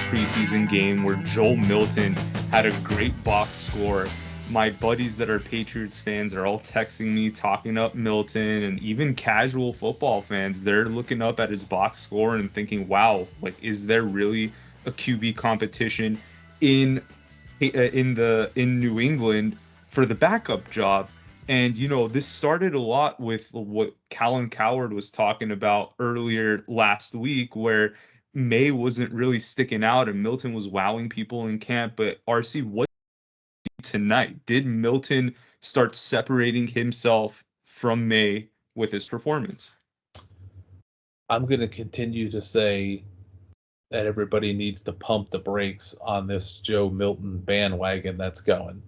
preseason game where Joe Milton had a great box score. My buddies that are Patriots fans are all texting me, talking up Milton, and even casual football fans, they're looking up at his box score and thinking, wow, like, is there really a QB competition in in New England for the backup job? And this started a lot with what Callan Coward was talking about earlier last week, where May wasn't really sticking out and Milton was wowing people in camp. But RC, what tonight? Did Milton start separating himself from May with his performance? I'm going to continue to say that everybody needs to pump the brakes on this Joe Milton bandwagon that's going.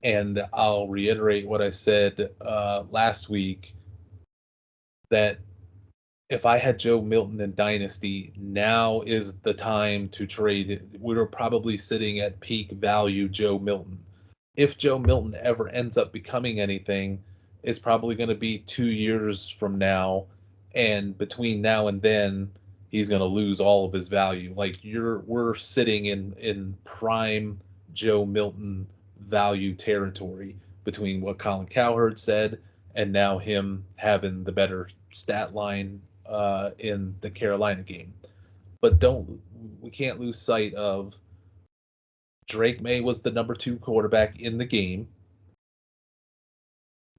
And I'll reiterate what I said last week, that if I had Joe Milton in Dynasty, now is the time to trade it. We were probably sitting at peak value Joe Milton. If Joe Milton ever ends up becoming anything, it's probably going to be 2 years from now. And between now and then, he's going to lose all of his value. Like we're sitting in prime Joe Milton value territory between what Colin Cowherd said and now him having the better stat line in the Carolina game. But we can't lose sight of Drake May was the number 2 quarterback in the game.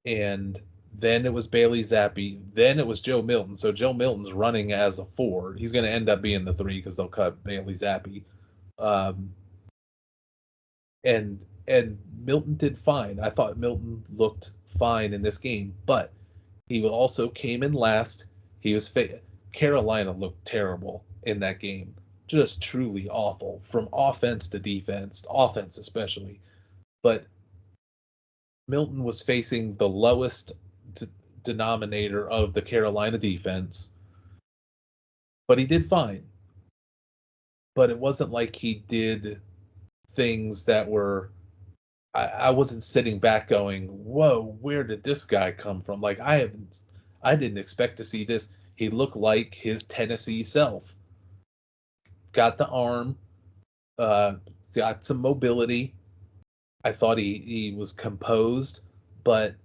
And then it was Bailey Zappi. Then it was Joe Milton. So Joe Milton's running as a 4. He's going to end up being the 3 because they'll cut Bailey Zappi. And Milton did fine. I thought Milton looked fine in this game, but he also came in last. He was Carolina looked terrible in that game, just truly awful from offense to defense, offense especially. But Milton was facing the lowest denominator of the Carolina defense, but he did fine. But it wasn't like he did things that were, I wasn't sitting back going, whoa, where did this guy come from? Like I didn't expect to see this. He looked like his Tennessee self. Got the arm, got some mobility. I thought he was composed, but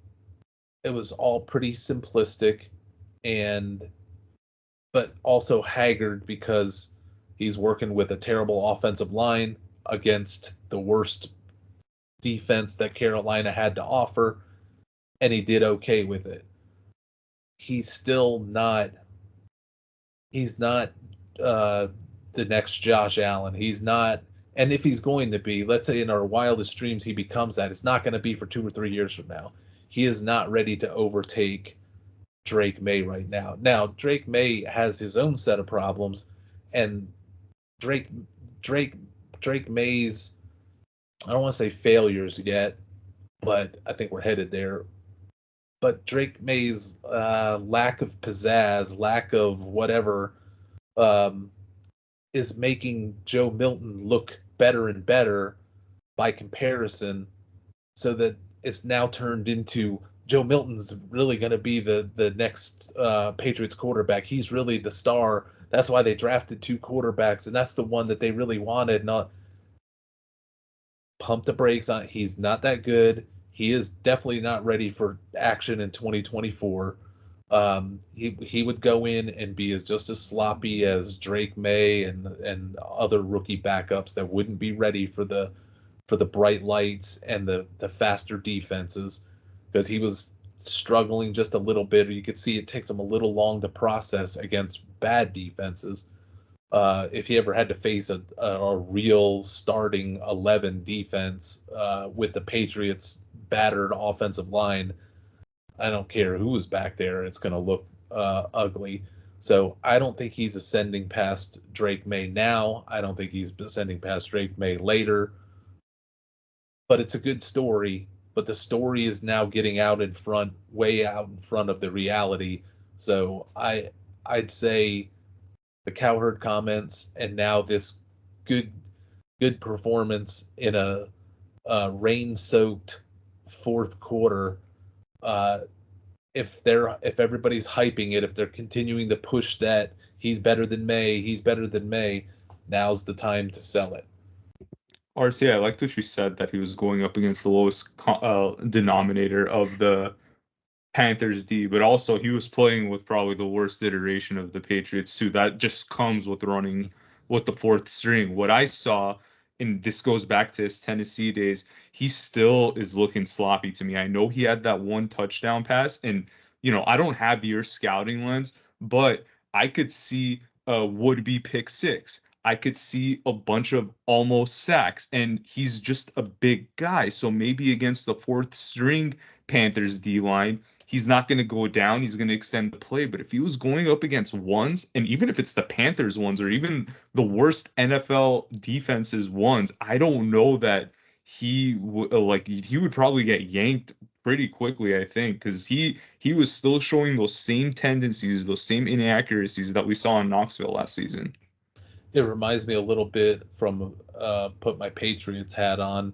it was all pretty simplistic but also haggard because he's working with a terrible offensive line against the worst defense that Carolina had to offer, and he did okay with it. He's not the next Josh Allen. He's not, and if he's going to be, let's say in our wildest dreams he becomes that, it's not going to be for 2 or 3 years from now. He is not ready to overtake Drake May right now. Now, Drake May has his own set of problems, and Drake May's, I don't want to say failures yet, but I think we're headed there. But Drake May's lack of pizzazz, lack of whatever, is making Joe Milton look better and better by comparison, so that it's now turned into Joe Milton's really going to be the next Patriots quarterback. He's really the star. That's why they drafted 2 quarterbacks, and that's the one that they really wanted. Not pump the brakes on. He's not that good. He is definitely not ready for action in 2024. He would go in and be just as sloppy as Drake May and other rookie backups that wouldn't be ready for the bright lights and the faster defenses, because he was struggling just a little bit. You could see it takes him a little long to process against bad defenses. If he ever had to face a real starting 11 defense with the Patriots' battered offensive line, I don't care who is back there, it's going to look ugly. So I don't think he's ascending past Drake May now. I don't think he's ascending past Drake May later. But it's a good story. But the story is now getting way out in front of the reality. So I'd say the Cowherd comments and now this good performance in a rain-soaked fourth quarter. If everybody's hyping it, if they're continuing to push that he's better than May, Now's the time to sell it. RC, I liked what you said that he was going up against the lowest denominator of the Panthers D, but also he was playing with probably the worst iteration of the Patriots too. That just comes with running with the fourth string. What I saw, and this goes back to his Tennessee days, he still is looking sloppy to me. I know he had that one touchdown pass, and I don't have your scouting lens, but I could see a would-be pick six. I could see a bunch of almost sacks, and he's just a big guy. So maybe against the fourth string Panthers D line, he's not going to go down. He's going to extend the play. But if he was going up against ones, and even if it's the Panthers ones or even the worst NFL defenses ones, I don't know that he would probably get yanked pretty quickly, I think, because he was still showing those same tendencies, those same inaccuracies that we saw in Knoxville last season. It reminds me a little bit from put my Patriots hat on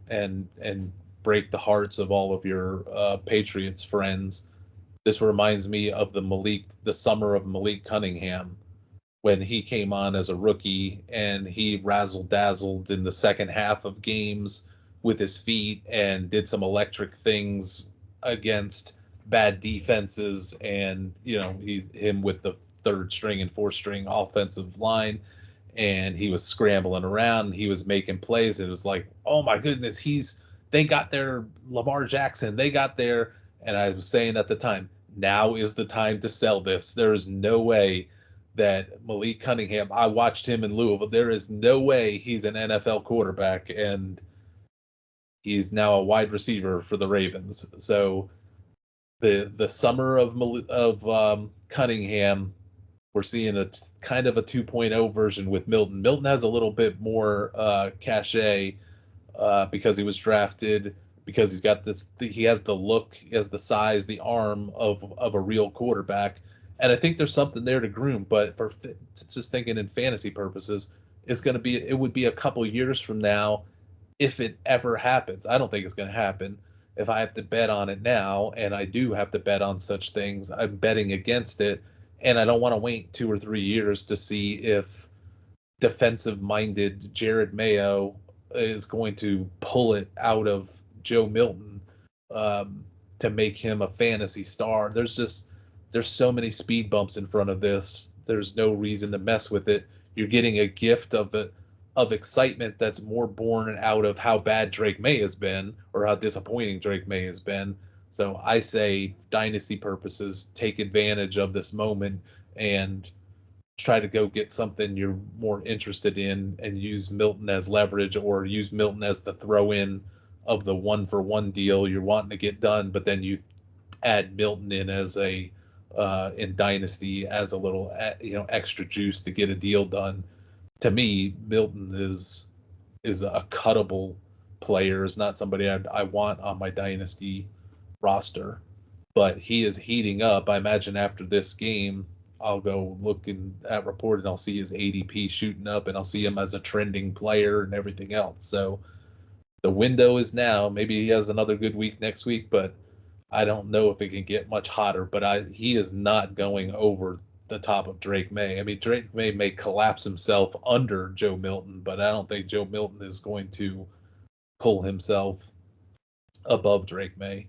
and break the hearts of all of your Patriots friends. This reminds me of the summer of Malik Cunningham, when he came on as a rookie and he razzle dazzled in the second half of games with his feet and did some electric things against bad defenses, and him with the third string and fourth string offensive line, and he was scrambling around and he was making plays. It was like, oh my goodness, they got their Lamar Jackson, they got their, and I was saying at the time, now is the time to sell this. There is no way that Malik Cunningham, I watched him in Louisville, there is no way he's an NFL quarterback, and he's now a wide receiver for the Ravens. So the summer of Cunningham, we're seeing a kind of a 2.0 version with Milton. Milton has a little bit more cachet because he was drafted, because he has the look, he has the size, the arm of a real quarterback. And I think there's something there to groom, but for just thinking in fantasy purposes, it would be a couple years from now if it ever happens. I don't think it's going to happen. If I have to bet on it now, and I do have to bet on such things, I'm betting against it. And I don't want to wait 2 or 3 years to see if defensive-minded Jared Mayo is going to pull it out of Joe Milton to make him a fantasy star. There's so many speed bumps in front of this. There's no reason to mess with it. You're getting a gift of excitement that's more born out of how bad Drake May has been, or how disappointing Drake May has been. So I say, dynasty purposes, take advantage of this moment and try to go get something you're more interested in and use Milton as leverage, or use Milton as the throw-in of the 1-for-1 deal you're wanting to get done, but then you add Milton in as in dynasty as a little extra juice to get a deal done. To me, Milton is a cuttable player, is not somebody I want on my dynasty roster, but he is heating up. I imagine after this game, I'll go looking at report and I'll see his ADP shooting up, and I'll see him as a trending player and everything else. So the window is now. Maybe he has another good week next week, but I don't know if it can get much hotter. But he is not going over the top of Drake May. I mean, Drake may collapse himself under Joe Milton, but I don't think Joe Milton is going to pull himself above Drake May.